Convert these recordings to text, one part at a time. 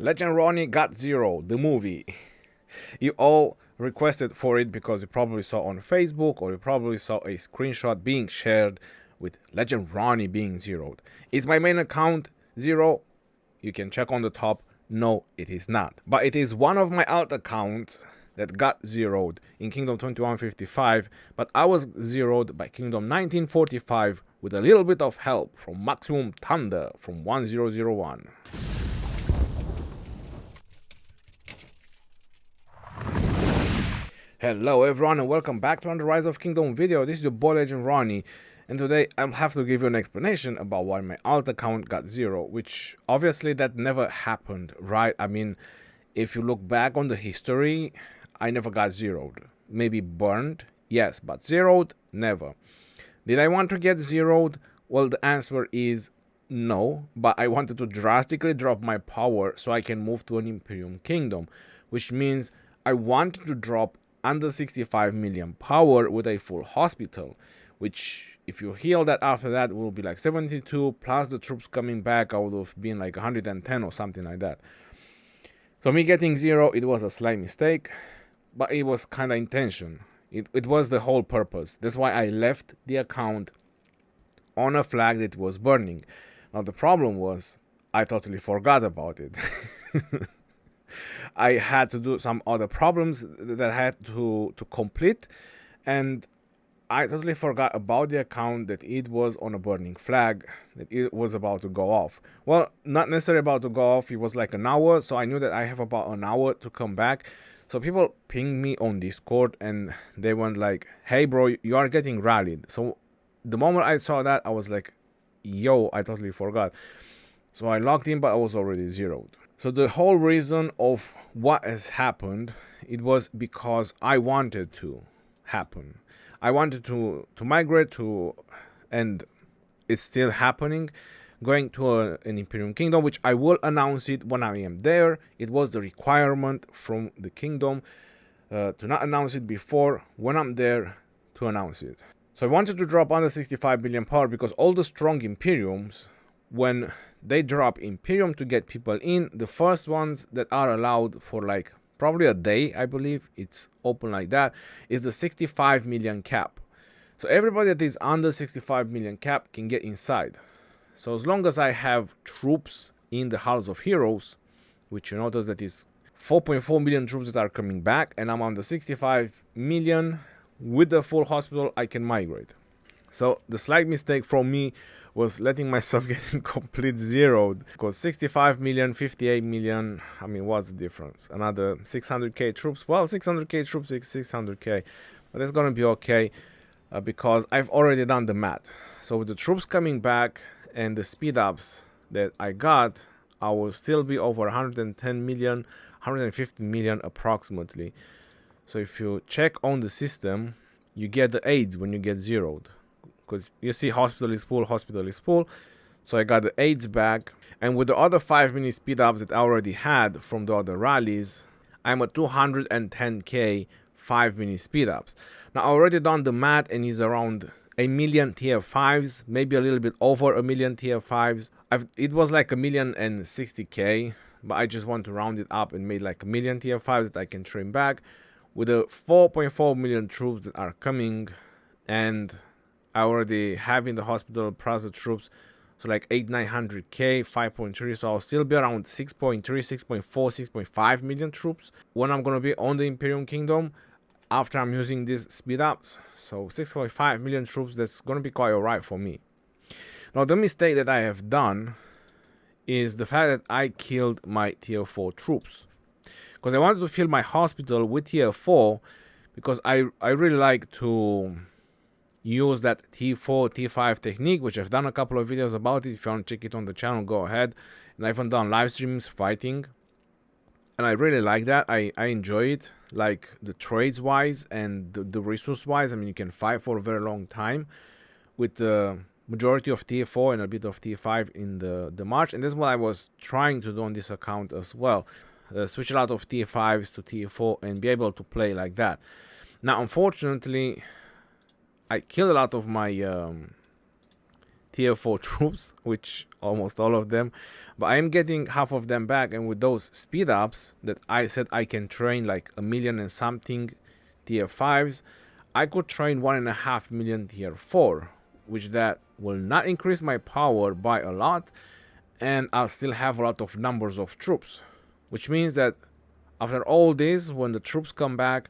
Legend Ronnie got zero, the movie. You all requested for it because you probably saw on Facebook or you probably saw a screenshot being shared with Legend Ronnie being zeroed. Is my main account zero? You can check on the top. No, it is not. But it is one of my alt accounts that got zeroed in Kingdom 2155, but I was zeroed by Kingdom 1945 with a little bit of help from Maximum Thunder from 1001. Hello everyone and welcome back to On the Rise of Kingdom video. This is your boy Legend Ronnie, and today I'll have to give you an explanation about why my alt account got zero, which obviously that never happened, right? I mean, if you look back on the history, I never got zeroed. Maybe burned, yes, but zeroed, never. Did I want to get zeroed? Well, the answer is no, but I wanted to drastically drop my power so I can move to an Imperium Kingdom, which means I wanted to drop under 65 million power with a full hospital, which if you heal that after that will be like 72 plus the troops coming back. I would have been like 110 or something like that. So me getting zero, it was a slight mistake, but it was kind of intention. It was the whole purpose. That's why I left the account on a flag that was burning. Now the problem was I totally forgot about it. I had to do some other problems that I had to complete, and I totally forgot about the account that it was on a burning flag, that it was about to go off. Well, not necessarily about to go off, it was like an hour, so I knew that I have about an hour to come back. So people pinged me on Discord and they went like, hey bro, you are getting rallied. So the moment I saw that, I was like, yo, I totally forgot. So I logged in, but I was already zeroed. So the whole reason of what has happened, it was because I wanted to happen. I wanted to migrate to, and it's still happening, going to an Imperium Kingdom, which I will announce it when I am there. It was the requirement from the kingdom to not announce it before, when I'm there, to announce it. So I wanted to drop under 65 billion power because all the strong Imperiums, when they drop Imperium to get people in, the first ones that are allowed for like probably a day, I believe it's open like that, is the 65 million cap. So everybody that is under 65 million cap can get inside. So as long as I have troops in the Halls of Heroes, which you notice that is 4.4 million troops that are coming back, and I'm on the 65 million with the full hospital, I can migrate. So the slight mistake from me was letting myself get in complete zeroed, because 65 million, 58 million, I mean, what's the difference? Another 600k troops? Well, 600k troops is 600k, but that's gonna be okay because I've already done the math. So with the troops coming back and the speed ups that I got, I will still be over 110 million, 150 million approximately. So if you check on the system, you get the aids when you get zeroed. Because you see hospital is full, hospital is full. So I got the aids back. And with the other 5 mini speed ups that I already had from the other rallies, I'm at 210k 5 mini speed ups. Now I already done the math and it's around a million tier 5s, maybe a little bit over a million tier 5s. It was like 1,060k, but I just want to round it up and made like a million tier 5s that I can trim back. With the 4.4 million troops that are coming, and I already have in the hospital plus the troops, so like 900k 5.3, so I'll still be around 6.3, 6.4, 6.5 million troops when I'm gonna be on the Imperium Kingdom after I'm using these speed ups. So 6.5 million troops, that's gonna be quite alright for me. Now the mistake that I have done is the fact that I killed my tier 4 troops, because I wanted to fill my hospital with tier 4, because I really like to use that T4, T5 technique, which I've done a couple of videos about it. If you want to check it on the channel, go ahead. And I've done live streams fighting, and I really like that. I enjoy it, like the trades wise and the resource wise. I mean, you can fight for a very long time with the majority of T4 and a bit of T5 in the March, and that's what I was trying to do on this account as well. Switch a lot of T5s to T4 and be able to play like that. Now unfortunately I killed a lot of my tier 4 troops, which almost all of them, but I am getting half of them back. And with those speed ups that I said I can train like 1,000,000 and something tier 5s, I could train 1.5 million tier 4, which that will not increase my power by a lot, and I'll still have a lot of numbers of troops, which means that after all this, when the troops come back,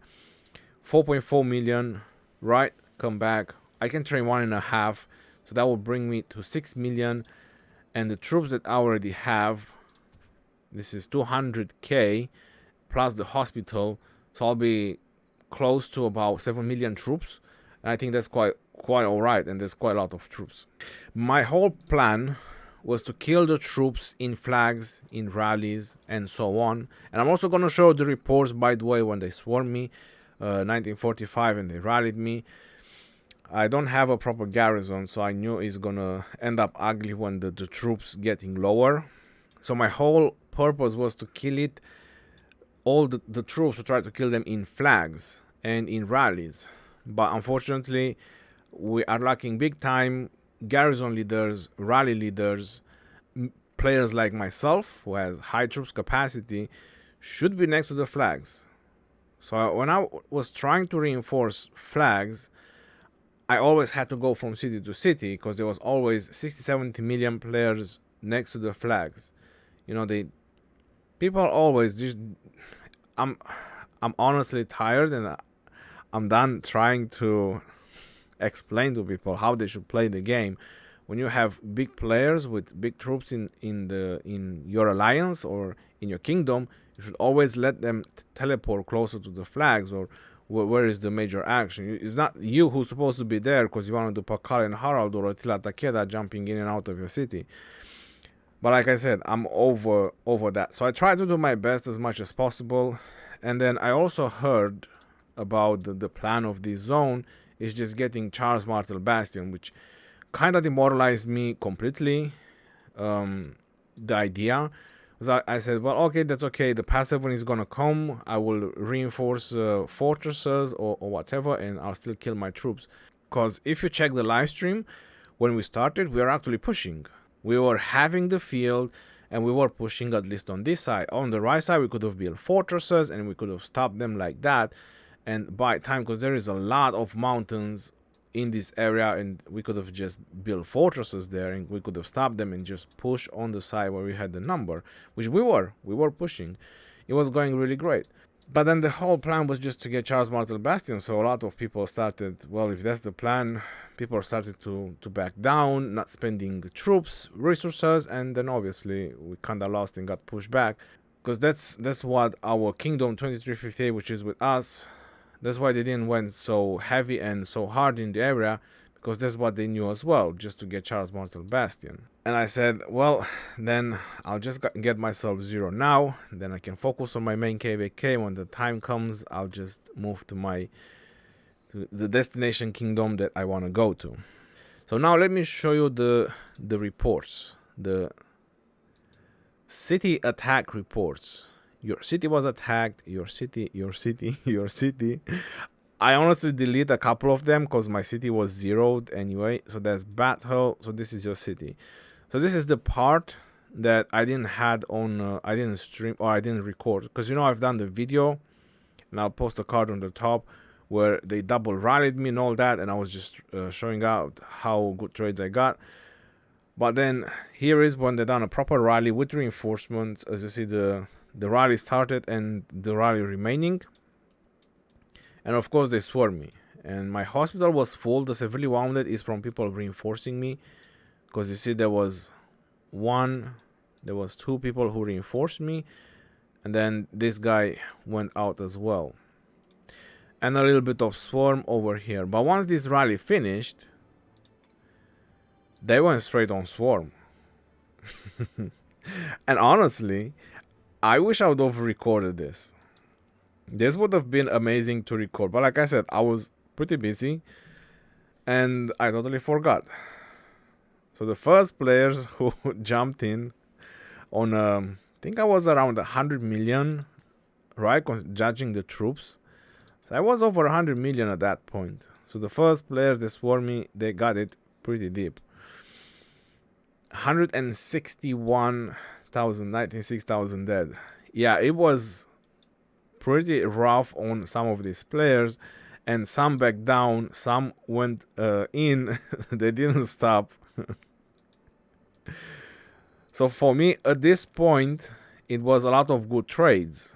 4.4 million, right, come back, I can train 1.5, so that will bring me to 6 million. And the troops that I already have, this is 200k plus the hospital, so I'll be close to about 7 million troops, and I think that's quite all right, and there's quite a lot of troops. My whole plan was to kill the troops in flags, in rallies, and so on. And I'm also going to show the reports, by the way, when they swarmed me, 1945, and they rallied me. I don't have a proper garrison, so I knew it's going to end up ugly when the troops getting lower. So my whole purpose was to kill it, all the troops, to try to kill them in flags and in rallies. But unfortunately, we are lacking big time garrison leaders, rally leaders, players like myself who has high troops capacity should be next to the flags. So when I was trying to reinforce flags, I always had to go from city to city because there was always 60-70 million players next to the flags. You know, people always just, I'm honestly tired, and I'm done trying to explain to people how they should play the game. When you have big players with big troops in your alliance or in your kingdom, you should always let them teleport closer to the flags, or where is the major action. It's not you who's supposed to be there because you want to do Pakal and Harald or Attila Takeda jumping in and out of your city. But like I said, I'm over that. So I try to do my best as much as possible. And then I also heard about the plan of this zone is just getting Charles Martel Bastion, which kind of demoralized me completely. The idea was, I said, well, okay, that's okay. The passive one is gonna come. I will reinforce fortresses or whatever, and I'll still kill my troops. Because if you check the live stream, when we started, we were actually pushing. We were having the field, and we were pushing, at least on this side. On the right side, we could have built fortresses, and we could have stopped them like that. And by time, because there is a lot of mountains in this area, and we could have just built fortresses there, and we could have stopped them and just push on the side where we had the number, which we were pushing. It was going really great. But then the whole plan was just to get Charles Martel Bastion. So a lot of people started, well, if that's the plan, people started to back down, not spending troops, resources, and then obviously we kind of lost and got pushed back. Because that's what our Kingdom 2358, which is with us, that's why they didn't went so heavy and so hard in the area, because that's what they knew as well, just to get Charles Martel Bastion. And I said, well, then I'll just get myself 0 now, then I can focus on my main KVK. When the time comes, I'll just move to the destination kingdom that I want to go to. So now let me show you the reports, the city attack reports. Your city was attacked, your city. I honestly delete a couple of them because my city was zeroed anyway. So there's battle. So this is your city. So this is the part that I didn't had on, I didn't stream or I didn't record. Because you know I've done the video, and I'll post a card on the top where they double rallied me and all that. And I was just showing out how good trades I got. But then here is when they done a proper rally with reinforcements. As you see, the rally started and the rally remaining, and of course they swarmed me, and my hospital was full. The severely wounded is from people reinforcing me, because you see there was 2 people who reinforced me, and then this guy went out as well, and a little bit of swarm over here. But once this rally finished, they went straight on swarm. And honestly, I wish I would have recorded this. This would have been amazing to record. But like I said, I was pretty busy and I totally forgot. So the first players who jumped in on, I think I was around 100 million, right? Judging the troops. So I was over 100 million at that point. So the first players that swarmed me, they got it pretty deep. 161,000, 96,000 dead. Yeah, it was pretty rough on some of these players, and some back down, some went in. They didn't stop. So for me, at this point, it was a lot of good trades.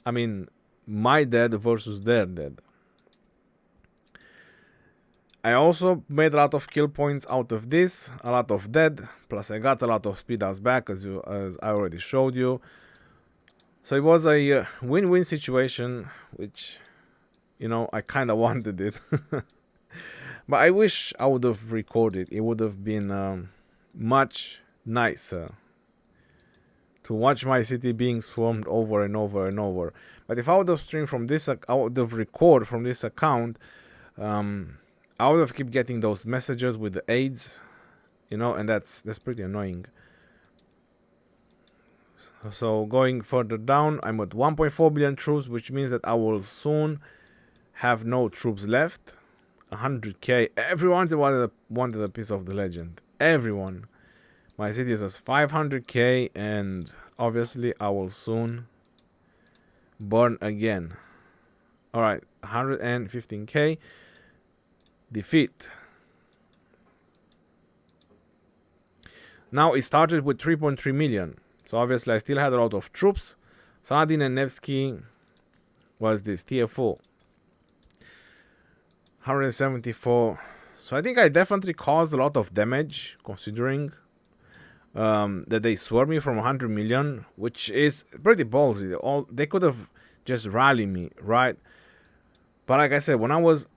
I mean, my dead versus their dead. I also made a lot of kill points out of this, a lot of dead, plus I got a lot of speed ups back, as I already showed you. So it was a win-win situation, which, you know, I kind of wanted it. But I wish I would have recorded. It would have been much nicer to watch my city being swarmed over and over and over. But if I would have streamed from this, I would have recorded from this account, I would have kept getting those messages with the aids, you know, and that's pretty annoying. So going further down, I'm at 1.4 billion troops, which means that I will soon have no troops left. 100k. Everyone wanted a piece of the legend. Everyone. My city is at 500k, and obviously I will soon burn again. Alright, 115k. Defeat. Now it started with 3.3 million. So obviously I still had a lot of troops. Saladin and Nevsky was this TFO. 174. So I think I definitely caused a lot of damage, considering that they swerved me from 100 million, which is pretty ballsy. They could have just rallied me, right? But like I said, when I was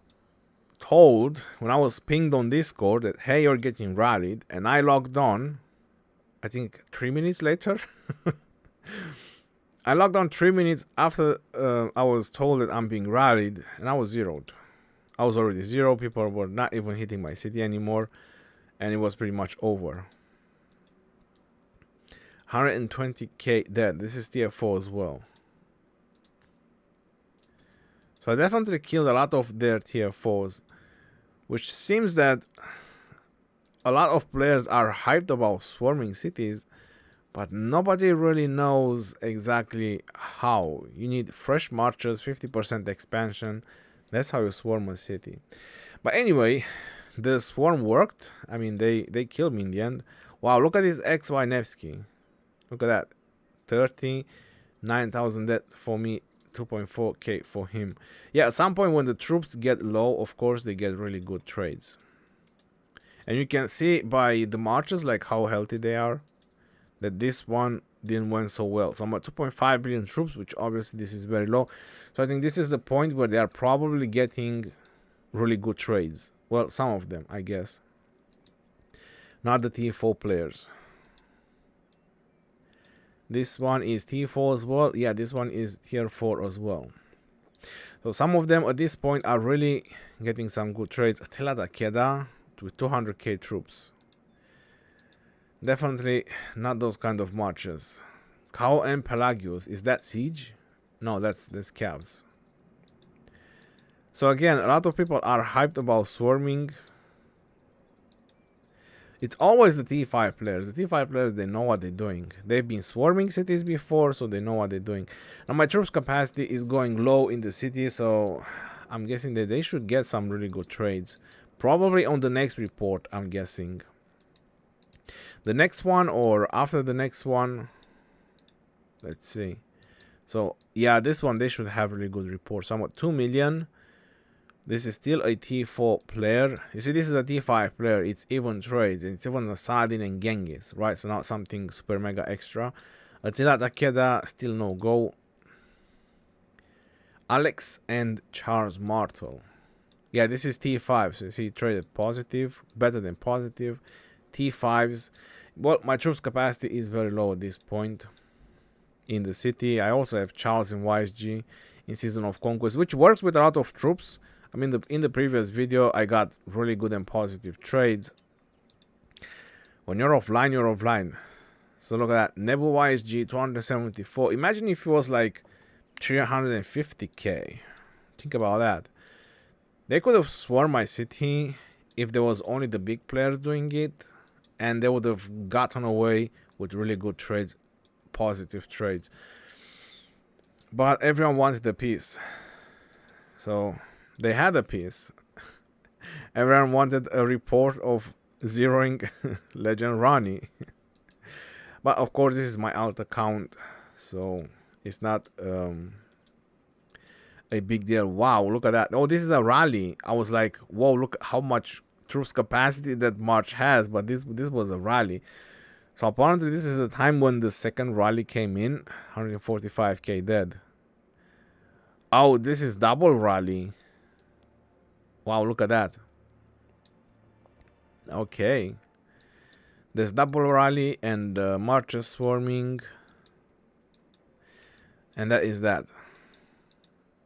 told, when I was pinged on Discord that, hey, you're getting rallied, and I logged on, I think 3 minutes later. I logged on 3 minutes after I was told that I'm being rallied, and I was zeroed. I was already zero. People were not even hitting my city anymore, and it was pretty much over. 120k dead. This is TF4 as well. So I definitely killed a lot of their TF4s, which seems that a lot of players are hyped about swarming cities, but nobody really knows exactly how. You need fresh marches, 50% expansion. That's how you swarm a city. But anyway, the swarm worked. I mean, they killed me in the end. Wow, look at this XY Nevsky. Look at that. 39,000 dead for me, 2.4k for him. Yeah, at some point when the troops get low, of course, they get really good trades. And you can see by the marches, like how healthy they are, that this one didn't went so well. So I'm at 2.5 billion troops, which obviously this is very low. So I think this is the point where they are probably getting really good trades. Well, some of them, I guess. Not the T4 players. This one is T4 as well. Yeah, this one is tier 4 as well. So some of them at this point are really getting some good trades. Attila Takeda with 200k troops. Definitely not those kind of marches. Kao and Pelagius. Is that siege? No, that's Cavs. So again, a lot of people are hyped about swarming. It's always the T5 players. The T5 players, they know what they're doing. They've been swarming cities before, so they know what they're doing. Now my troops capacity is going low in the city, so I'm guessing that they should get some really good trades. Probably on the next report, I'm guessing. The next one or after the next one, let's see. So yeah, this one, they should have really good reports. Somewhat 2 million. This is still a T4 player. You see, this is a T5 player. It's even trades. It's even a Saladin and Genghis, right? So not something super mega extra. Attila Takeda, still no go. Alex and Charles Martel. Yeah, this is T5. So you see, traded positive, better than positive. T5s. Well, my troops capacity is very low at this point in the city. I also have Charles and YSG in Season of Conquest, which works with a lot of troops. I mean, in the previous video, I got really good and positive trades. When you're offline, you're offline. So look at that. Nebu YSG, 274. Imagine if it was like 350k. Think about that. They could have swarmed my city if there was only the big players doing it. and they would have gotten away with really good trades, positive trades. But everyone wanted a piece, so they had a piece. Everyone wanted a report of zeroing Legend Ronnie. But of course, this is my alt account, so it's not a big deal. Wow, look at that. Oh, this is a rally. I was like, whoa, look how much troops capacity that March has, but this was a rally. So apparently this is the time when the second rally came in. 145k dead. Oh, this is double rally. Wow, look at that. Okay. There's double rally and marches swarming. And that is that.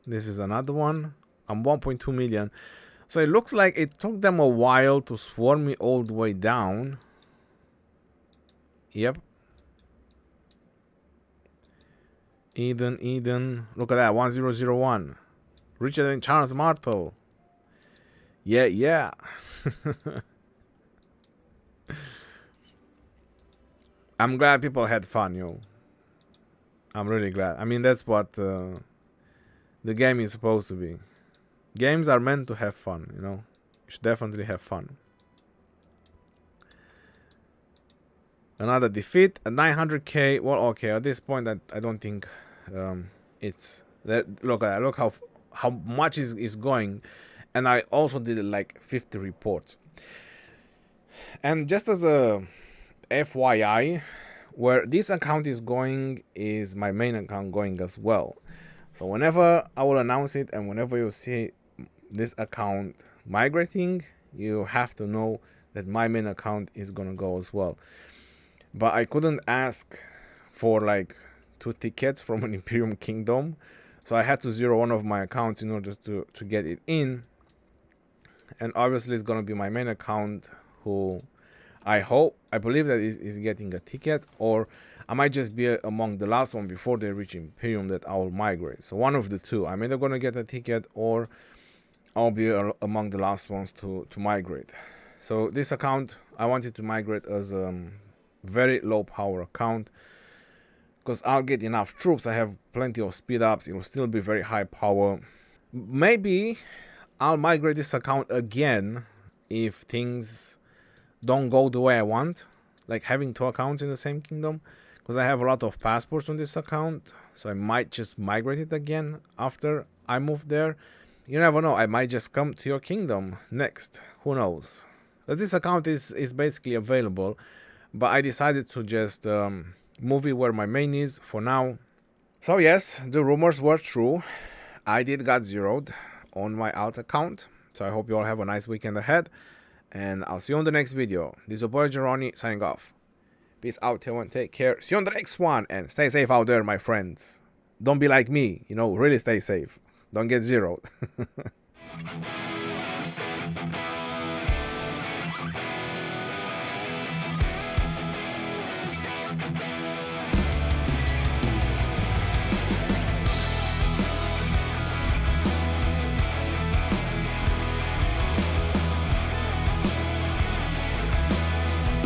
This is another one. I'm 1.2 million. So it looks like it took them a while to swarm me all the way down. Yep. Eden. Look at that. 1001. Richer than Charles Martel. Yeah. I'm glad people had fun, yo. I'm really glad. I mean, that's what the game is supposed to be. Games are meant to have fun, you know. You should definitely have fun. Another defeat at 900k. Well, okay, at this point I don't think it's that. Look how much is going, and I also did like 50 reports. And just as a FYI, where this account is going is my main account going as well. So whenever I will announce it and whenever you see this account migrating, you have to know that my main account is gonna go as well. But I couldn't ask for like 2 tickets from an Imperium Kingdom, so I had to zero one of my accounts in order to get it in. And obviously it's gonna be my main account who I believe that is getting a ticket, or I might just be among the last one before they reach Imperium that I will migrate. So one of the two. I'm either gonna get a ticket or I'll be among the last ones to migrate. So this account I wanted to migrate as very low power account because I'll get enough troops. I have plenty of speed ups. It will still be very high power. Maybe I'll migrate this account again if things don't go the way I want, like having 2 accounts in the same kingdom, because I have a lot of passports on this account, so I might just migrate it again after I move there. You never know, I might just come to your kingdom next, who knows. But this account is basically available, but I decided to just move it where my main is for now. So yes, the rumors were true. I did got zeroed on my alt account, so I hope you all have a nice weekend ahead, and I'll see you on the next video. This is your boy Geroni signing off. Peace out, everyone, take care, see you on the next one, and stay safe out there, my friends. Don't be like me, you know, really stay safe. Don't get zeroed.